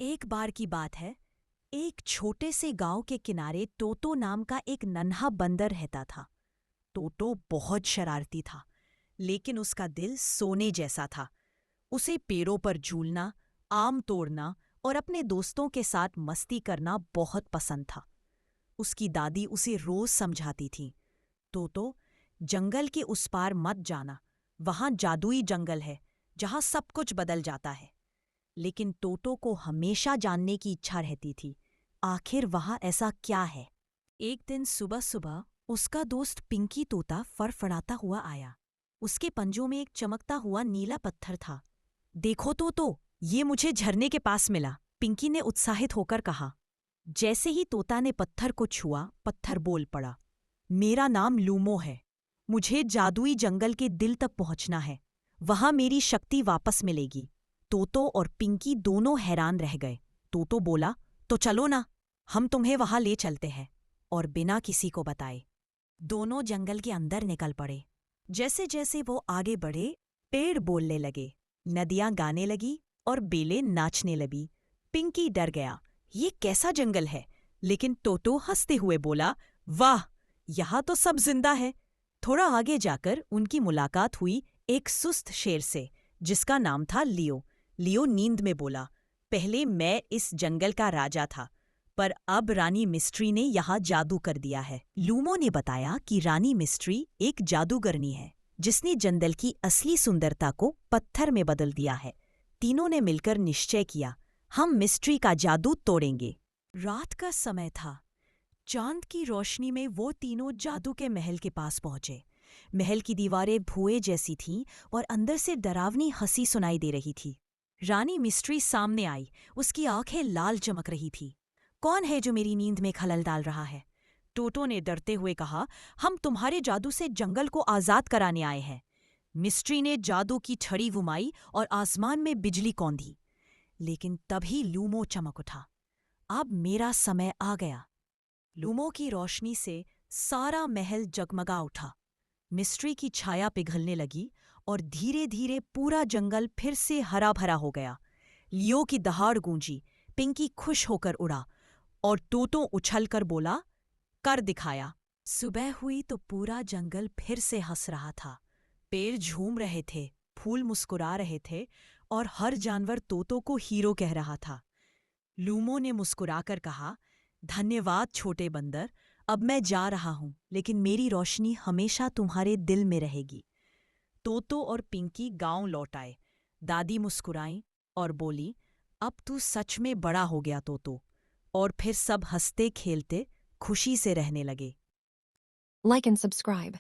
एक बार की बात है। एक छोटे से गांव के किनारे टोटो नाम का एक नन्हा बंदर रहता था। टोटो बहुत शरारती था, लेकिन उसका दिल सोने जैसा था। उसे पेड़ों पर झूलना, आम तोड़ना और अपने दोस्तों के साथ मस्ती करना बहुत पसंद था। उसकी दादी उसे रोज समझाती थी, टोटो, जंगल के उस पार मत जाना। वहां जादुई जंगल है, जहां सब कुछ बदल जाता है। लेकिन टोटो को हमेशा जानने की इच्छा रहती थी, आखिर वहां ऐसा क्या है। एक दिन सुबह सुबह उसका दोस्त पिंकी तोता फड़फड़ाता हुआ आया। उसके पंजों में एक चमकता हुआ नीला पत्थर था। देखो तो ये मुझे झरने के पास मिला, पिंकी ने उत्साहित होकर कहा। जैसे ही तोता ने पत्थर को छुआ, पत्थर बोल पड़ा, मेरा नाम लूमो है। मुझे जादुई जंगल के दिल तक पहुंचना है। वहां मेरी शक्ति वापस मिलेगी। तोतो और पिंकी दोनों हैरान रह गए। तोतो बोला, तो चलो ना, हम तुम्हें वहां ले चलते हैं। और बिना किसी को बताए दोनों जंगल के अंदर निकल पड़े। जैसे जैसे वो आगे बढ़े, पेड़ बोलने लगे, नदियां गाने लगी और बेलें नाचने लगी। पिंकी डर गया, ये कैसा जंगल है? लेकिन टोटो हंसते हुए बोला, वाह, यहाँ तो सब जिंदा है। थोड़ा आगे जाकर उनकी मुलाकात हुई एक सुस्त शेर से, जिसका नाम था लियो। लियो नींद में बोला, पहले मैं इस जंगल का राजा था, पर अब रानी मिस्ट्री ने यहाँ जादू कर दिया है। लूमो ने बताया कि रानी मिस्ट्री एक जादूगरनी है, जिसने जंगल की असली सुंदरता को पत्थर में बदल दिया है। तीनों ने मिलकर निश्चय किया, हम मिस्ट्री का जादू तोड़ेंगे। रात का समय था। चांद की रोशनी में वो तीनों जादू के महल के पास पहुंचे। महल की दीवारें भुए जैसी थीं और अंदर से डरावनी हंसी सुनाई दे रही थी। रानी मिस्ट्री सामने आई, उसकी आंखें लाल चमक रही थी। कौन है जो मेरी नींद में खलल डाल रहा है? टोटो ने डरते हुए कहा, हम तुम्हारे जादू से जंगल को आजाद कराने आए हैं। मिस्ट्री ने जादू की छड़ी घुमाई और आसमान में बिजली कौंधी। लेकिन तभी लूमो चमक उठा, अब मेरा समय आ गया। लूमो की रोशनी से सारा महल जगमगा उठा। मिस्ट्री की छाया पिघलने लगी और धीरे धीरे पूरा जंगल फिर से हरा भरा हो गया। लियो की दहाड़ गूंजी, पिंकी खुश होकर उड़ा और टोटो उछलकर बोला, कर दिखाया। सुबह हुई तो पूरा जंगल फिर से हंस रहा था। पेड़ झूम रहे थे, फूल मुस्कुरा रहे थे और हर जानवर तोतो को हीरो कह रहा था। लूमो ने मुस्कुराकर कहा, धन्यवाद छोटे बंदर, अब मैं जा रहा हूं, लेकिन मेरी रोशनी हमेशा तुम्हारे दिल में रहेगी। तोतो और पिंकी गांव लौट आए। दादी मुस्कुराई और बोली, अब तू सच में बड़ा हो गया तोतो। और फिर सब हंसते खेलते खुशी से रहने लगे। Like and subscribe.